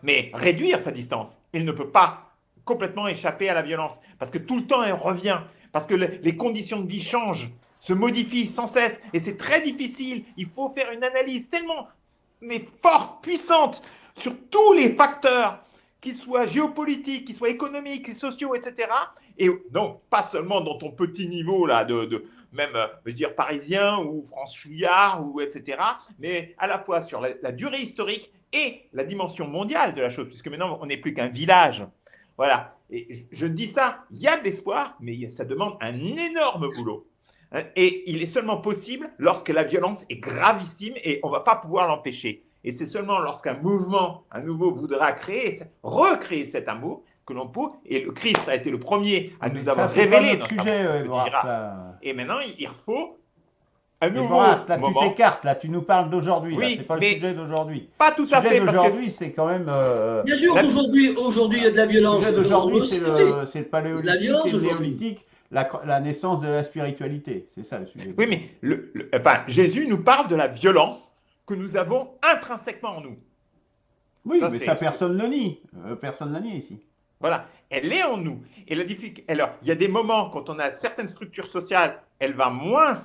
Mais réduire sa distance, il ne peut pas complètement échapper à la violence, parce que tout le temps elle revient, parce que les conditions de vie changent, se modifient sans cesse, et c'est très difficile. Il faut faire une analyse tellement forte, puissante, sur tous les facteurs, qu'ils soient géopolitiques, qu'ils soient économiques, sociaux, etc. Et donc, pas seulement dans ton petit niveau là, même, je veux dire, parisien ou franchouillard, ou etc., mais à la fois sur la durée historique et la dimension mondiale de la chose, puisque maintenant, on n'est plus qu'un village. Voilà, et je dis ça, il y a de l'espoir, mais ça demande un énorme boulot. Et il est seulement possible lorsque la violence est gravissime et on ne va pas pouvoir l'empêcher. Et c'est seulement lorsqu'un mouvement, à nouveau, voudra recréer cet amour, que l'on pose. Et le Christ a été le premier à nous ça, avoir c'est pas révélé notre notre sujet, amour, c'est ce que dit Borat, Girard. ça. Et maintenant, il faut un Mais nouveau Borat, là, tu moment. t'écartes, là, tu nous parles d'aujourd'hui, là, Oui, c'est pas le mais sujet d'aujourd'hui. pas tout Le à sujet fait, parce que d'aujourd'hui, c'est quand même. Bien sûr La- qu'aujourd'hui, il y a de la Le violence. sujet On d'aujourd'hui, le c'est sait. le Il y a de la paléolithique violence et le aujourd'hui. néolithique, la naissance de la spiritualité. C'est ça le sujet. oui, mais enfin, Jésus nous parle de la violence que nous avons intrinsèquement en nous. Oui, Ça, mais c'est ça, personne ne le nie. Personne ne l'a nié ici. Voilà, elle est en nous. Et alors, il y a des moments quand on a certaines structures sociales, elle va moins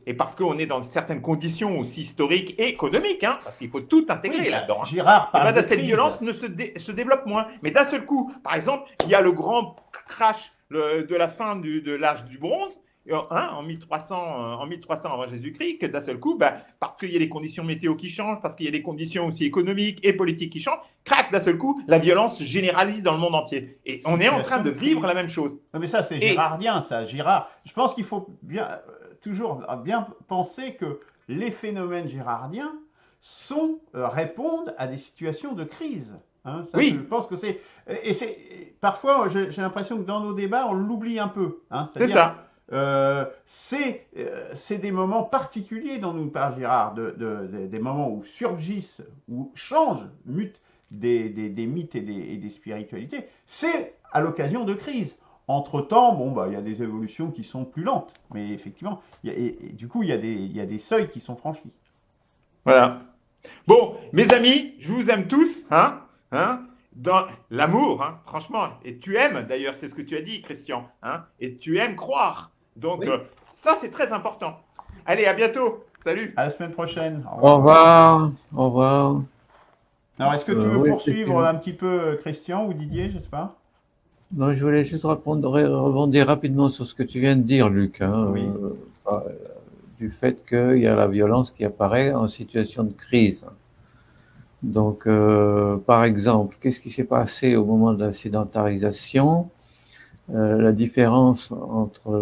et parce qu'on est dans certaines conditions aussi historiques et économiques, hein, parce qu'il faut tout intégrer Oui, là-dedans. Hein. Girard Et parle ben, de cette crise. violence se développe moins. Mais d'un seul coup, par exemple, il y a le grand crash de la fin de l'âge du bronze, hein, en 1300 avant Jésus-Christ, que d'un seul coup, parce qu'il y a des conditions météo qui changent, parce qu'il y a des conditions aussi économiques et politiques qui changent, crac, d'un seul coup, la violence se généralise dans le monde entier. Et on est en train de vivre la même chose. Non, mais ça, c'est girardien, ça, Girard. Je pense qu'il faut toujours bien penser que les phénomènes girardiens répondent à des situations de crise. Hein, ça, oui. Je pense que c'est. Parfois, j'ai l'impression que dans nos débats, on l'oublie un peu. Hein, c'est ça. C'est des moments particuliers dont nous parle Girard, des moments où surgissent, où changent, mutent des mythes et des spiritualités. C'est à l'occasion de crises. Entre-temps, il y a des évolutions qui sont plus lentes, mais effectivement, du coup, il y a des seuils qui sont franchis. Voilà. Bon, mes amis, je vous aime tous, dans l'amour, hein, franchement. Et tu aimes, d'ailleurs, c'est ce que tu as dit, Christian, hein, et tu aimes croire. Donc, Oui. Ça, c'est très important. Allez, à bientôt. Salut. À la semaine prochaine. Au revoir. Au revoir. Alors, est-ce que tu veux oui, poursuivre un petit peu, Christian ou Didier, je sais pas? Non, je voulais juste rebondir rapidement sur ce que tu viens de dire, Luc. Hein, Oui. Du fait qu'il y a la violence qui apparaît en situation de crise. Donc, par exemple, qu'est-ce qui s'est passé au moment de la sédentarisation? La différence entre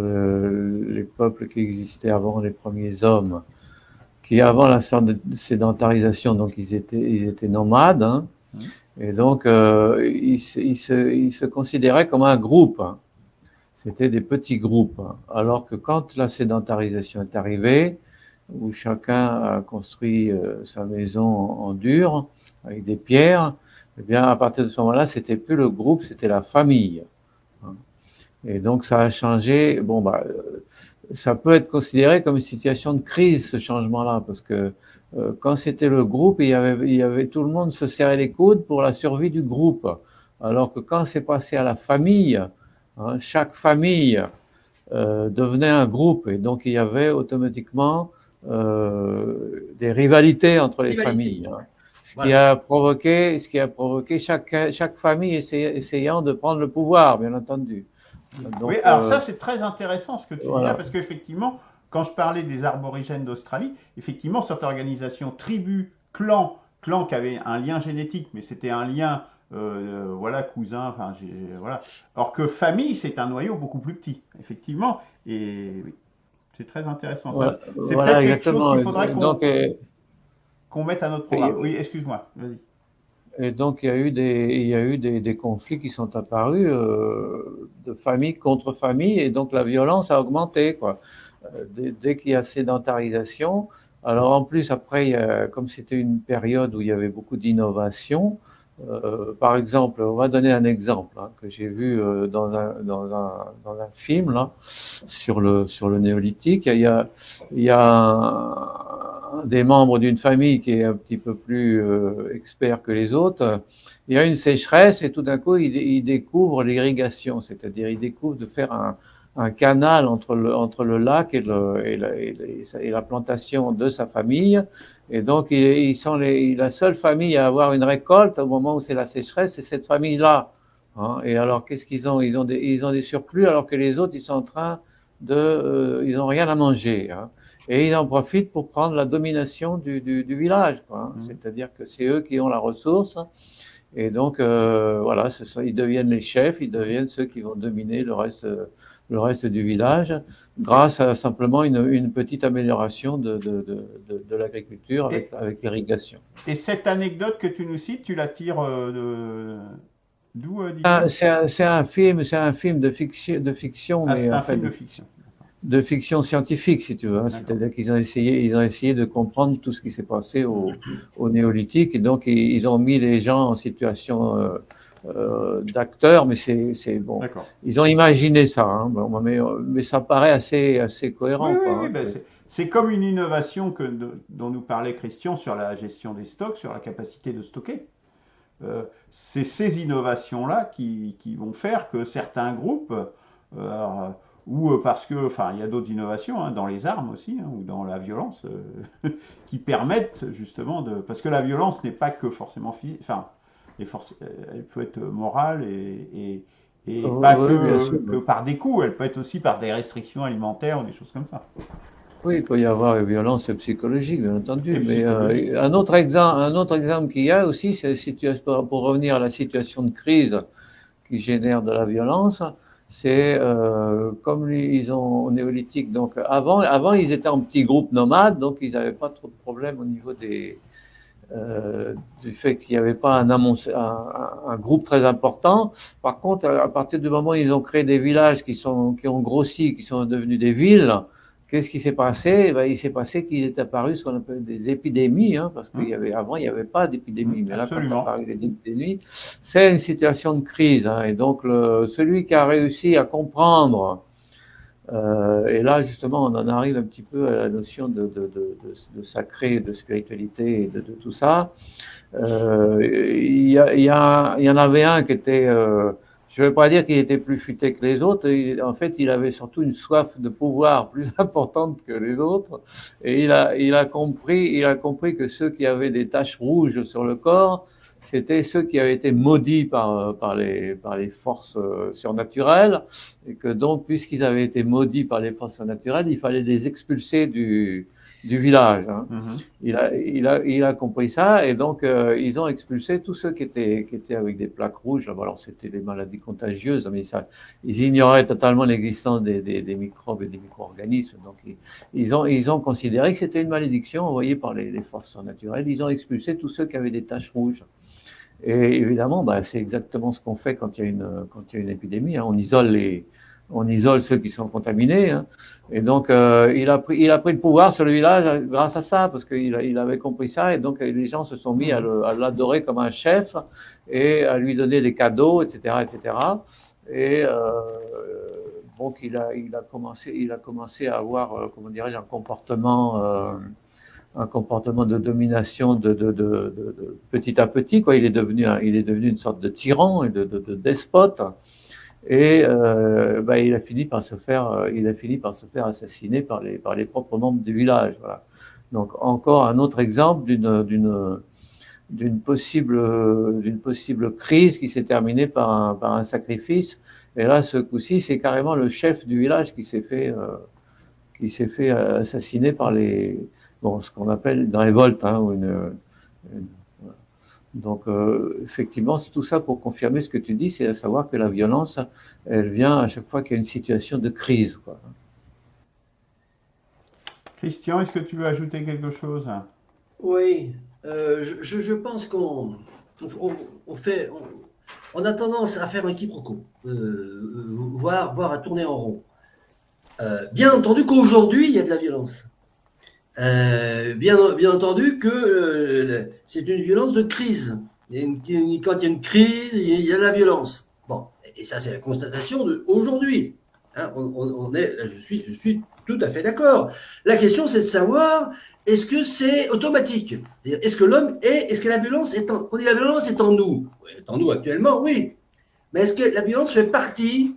les peuples qui existaient avant les premiers hommes, qui avant la sédentarisation, donc ils étaient nomades, hein, et donc ils se considéraient comme un groupe. Hein. C'était des petits groupes. Hein. Alors que quand la sédentarisation est arrivée, où chacun a construit sa maison en dur, avec des pierres, eh bien, à partir de ce moment-là, c'était plus le groupe, c'était la famille. Et donc, ça a changé. Ça peut être considéré comme une situation de crise, ce changement-là, parce que quand c'était le groupe, il y avait tout le monde se serrait les coudes pour la survie du groupe. Alors que quand c'est passé à la famille, hein, chaque famille devenait un groupe, et donc il y avait automatiquement des rivalités entre les familles. Hein. Ce qui a provoqué chaque famille essayant de prendre le pouvoir, bien entendu. Donc, oui, alors ça c'est très intéressant ce que tu dis là, parce qu'effectivement, quand je parlais des aborigènes d'Australie, effectivement cette organisation tribu, clan qui avait un lien génétique, mais c'était un lien cousin, enfin voilà. Alors que famille, c'est un noyau beaucoup plus petit, effectivement, et oui, c'est très intéressant. Ouais, c'est peut-être quelque chose qu'il faudrait qu'on mette à notre programme. Oui, excuse-moi, vas-y. Et donc, il y a eu des conflits qui sont apparus de famille contre famille, et donc la violence a augmenté, quoi. Dès qu'il y a sédentarisation, alors en plus, après, comme c'était une période où il y avait beaucoup d'innovation, par exemple, on va donner un exemple que j'ai vu dans un film là, sur le néolithique. Il y a un des membres d'une famille qui est un petit peu plus expert que les autres. Il y a une sécheresse et tout d'un coup, il découvre l'irrigation, c'est-à-dire il découvre de faire un canal entre le lac et la plantation de sa famille. Et donc, ils sont la seule famille à avoir une récolte au moment où c'est la sécheresse, c'est cette famille-là. Hein. Et alors, qu'est-ce qu'ils ont? Ils ont des surplus, alors que les autres, ils sont en train ils n'ont rien à manger. Hein. Et ils en profitent pour prendre la domination du village. Quoi, hein. C'est-à-dire que c'est eux qui ont la ressource. Et donc, voilà, ils deviennent les chefs, ils deviennent ceux qui vont dominer le reste du village, grâce à simplement une petite amélioration de l'agriculture avec l'irrigation. Et cette anecdote que tu nous cites, tu la tires D'où Didier? C'est un film de fiction, Ah, mais c'est en un fait film de fiction. de fiction scientifique, si tu veux. Hein. D'accord. C'est-à-dire ils ont essayé de comprendre tout ce qui s'est passé au néolithique, et donc ils ont mis les gens en situation d'acteurs, mais c'est bon. D'accord. Ils ont imaginé ça, hein, bon, mais ça paraît assez Oui, cohérent, oui, quoi. oui, Hein, ben, c'est comme une innovation dont nous parlait Christian sur la gestion des stocks, sur la capacité de stocker. C'est ces innovations-là qui vont faire que certains groupes, ou parce que, enfin, il y a d'autres innovations hein, dans les armes aussi, hein, ou dans la violence, qui permettent justement de. Parce que la violence n'est pas que forcément physique, enfin, elle peut être morale et pas oui, bien sûr. que par des coups, elle peut être aussi par des restrictions alimentaires ou des choses comme ça. Oui, il peut y avoir une violence psychologique, bien entendu. Et Mais psychologique. un autre exemple qu'il y a aussi, c'est pour revenir à la situation de crise qui génère de la violence. C'est comme ils ont au néolithique. Donc avant, ils étaient en petits groupes nomades, donc ils n'avaient pas trop de problèmes au niveau du fait qu'il n'y avait pas un groupe très important. Par contre, à partir du moment où ils ont créé des villages qui ont grossi, qui sont devenus des villes, qu'est-ce qui s'est passé? Il s'est passé qu'il est apparu ce qu'on appelle des épidémies, hein, parce qu'avant, il n'y avait pas d'épidémie. Mais là, quand il est apparu des épidémies, c'est une situation de crise. Hein, et donc, celui qui a réussi à comprendre, et là, justement, on en arrive un petit peu à la notion de sacré, de spiritualité et de tout ça. Il y en avait un qui était, je ne vais pas dire qu'il était plus futé que les autres. En fait, il avait surtout une soif de pouvoir plus importante que les autres. Et il a compris que ceux qui avaient des taches rouges sur le corps, c'était ceux qui avaient été maudits par les forces surnaturelles. Et que donc, puisqu'ils avaient été maudits par les forces surnaturelles, il fallait les expulser du village. Hein. Il a compris ça, et donc ils ont expulsé tous ceux qui étaient avec des plaques rouges. Alors c'était des maladies contagieuses, mais ils ignoraient totalement l'existence des microbes et des micro-organismes. Donc ils ont considéré que c'était une malédiction envoyée par les forces surnaturelles. Ils ont expulsé tous ceux qui avaient des taches rouges. Et évidemment, c'est exactement ce qu'on fait quand il y a une épidémie. Hein. On isole ceux qui sont contaminés. Hein. Et donc, il a pris le pouvoir sur le village grâce à ça, parce qu'il avait compris ça. Et donc, les gens se sont mis à l'adorer comme un chef et à lui donner des cadeaux, etc., etc. Et donc, il a commencé à avoir, comment dirais-je, un comportement de domination de petit à petit, quoi. Il est devenu une sorte de tyran et de despote. Et il a fini par se faire assassiner par les propres membres du village. Voilà. Donc encore un autre exemple d'une possible crise qui s'est terminée par un sacrifice. Et là, ce coup-ci, c'est carrément le chef du village qui s'est fait assassiner par ce qu'on appelle une révolte, hein, ou donc, effectivement, c'est tout ça pour confirmer ce que tu dis, c'est à savoir que la violence, elle vient à chaque fois qu'il y a une situation de crise, quoi. Christian, est-ce que tu veux ajouter quelque chose? Oui, je pense qu'on a tendance à faire un quiproquo, voire à tourner en rond. Bien entendu qu'aujourd'hui, il y a de la violence. Bien entendu que c'est une violence de crise. Quand il y a une crise, il y a de la violence. Bon, et ça, c'est la constatation d'aujourd'hui. Hein, là, je suis tout à fait d'accord. La question, c'est de savoir, est-ce que c'est automatique? Est-ce que la violence on dit la violence est en nous? Oui, est en nous actuellement, oui. Mais est-ce que la violence fait partie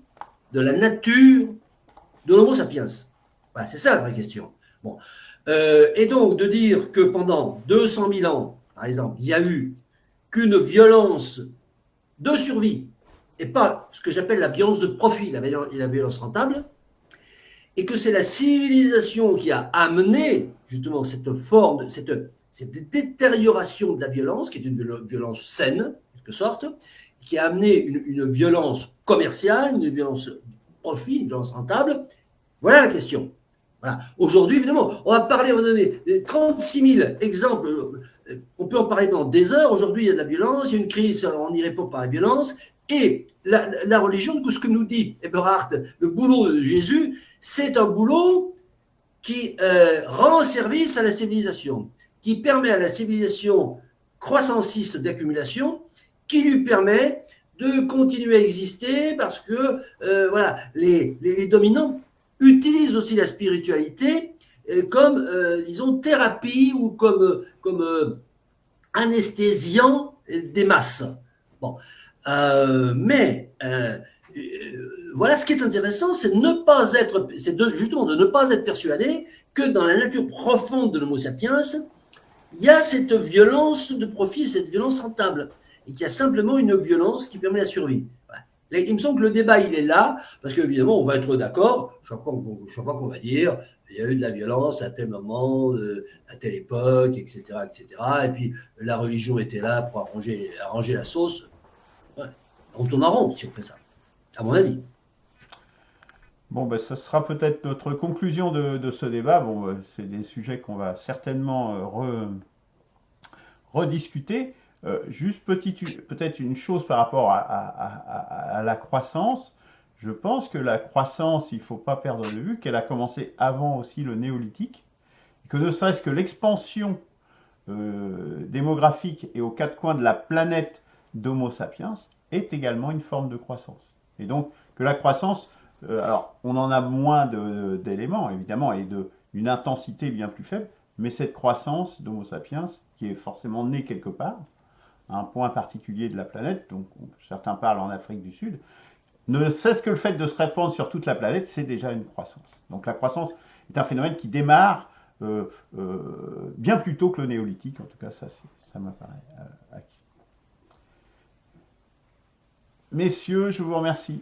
de la nature de l'homo sapiens? Voilà, c'est ça la vraie question. Bon. Et donc de dire que pendant 200 000 ans, par exemple, il n'y a eu qu'une violence de survie, et pas ce que j'appelle la violence de profit, la violence rentable, et que c'est la civilisation qui a amené justement cette forme, cette détérioration de la violence, qui est une violence saine, en quelque sorte, qui a amené une violence commerciale, une violence profit, une violence rentable. Voilà la question. Voilà. Aujourd'hui, évidemment, on va donner 36 000 exemples. On peut en parler pendant des heures. Aujourd'hui, il y a de la violence, il y a une crise, on y répond par la violence. Et la religion, ce que nous dit Eberhard, le boulot de Jésus, c'est un boulot qui rend service à la civilisation, qui permet à la civilisation croissanciste d'accumulation, qui lui permet de continuer à exister parce que voilà, les dominants utilisent aussi la spiritualité comme, disons, thérapie ou comme anesthésiant des masses. Bon. Mais voilà, ce qui est intéressant, c'est justement de ne pas être persuadé que dans la nature profonde de l'Homo sapiens, il y a cette violence de profit, cette violence rentable, et qu'il y a simplement une violence qui permet la survie. Voilà. Il me semble que le débat, il est là, parce qu'évidemment, on va être d'accord, je ne sais pas qu'on va dire, il y a eu de la violence à tel moment, à telle époque, etc., etc., et puis la religion était là pour arranger la sauce. Ouais. On tourne en rond si on fait ça, à mon avis. Bon, ben, ce sera peut-être notre conclusion de ce débat. Bon, c'est des sujets qu'on va certainement rediscuter. Juste peut-être une chose par rapport à la croissance. Je pense que la croissance, il ne faut pas perdre de vue qu'elle a commencé avant aussi le néolithique, et que ne serait-ce que l'expansion démographique et aux quatre coins de la planète d'Homo sapiens est également une forme de croissance. Et donc que la croissance, alors on en a moins d'éléments évidemment et d'une intensité bien plus faible, mais cette croissance d'Homo sapiens qui est forcément née quelque part, à un point particulier de la planète, donc certains parlent en Afrique du Sud, ne cesse que le fait de se répandre sur toute la planète, c'est déjà une croissance. Donc la croissance est un phénomène qui démarre bien plus tôt que le néolithique, en tout cas ça m'apparaît acquis. Messieurs, je vous remercie.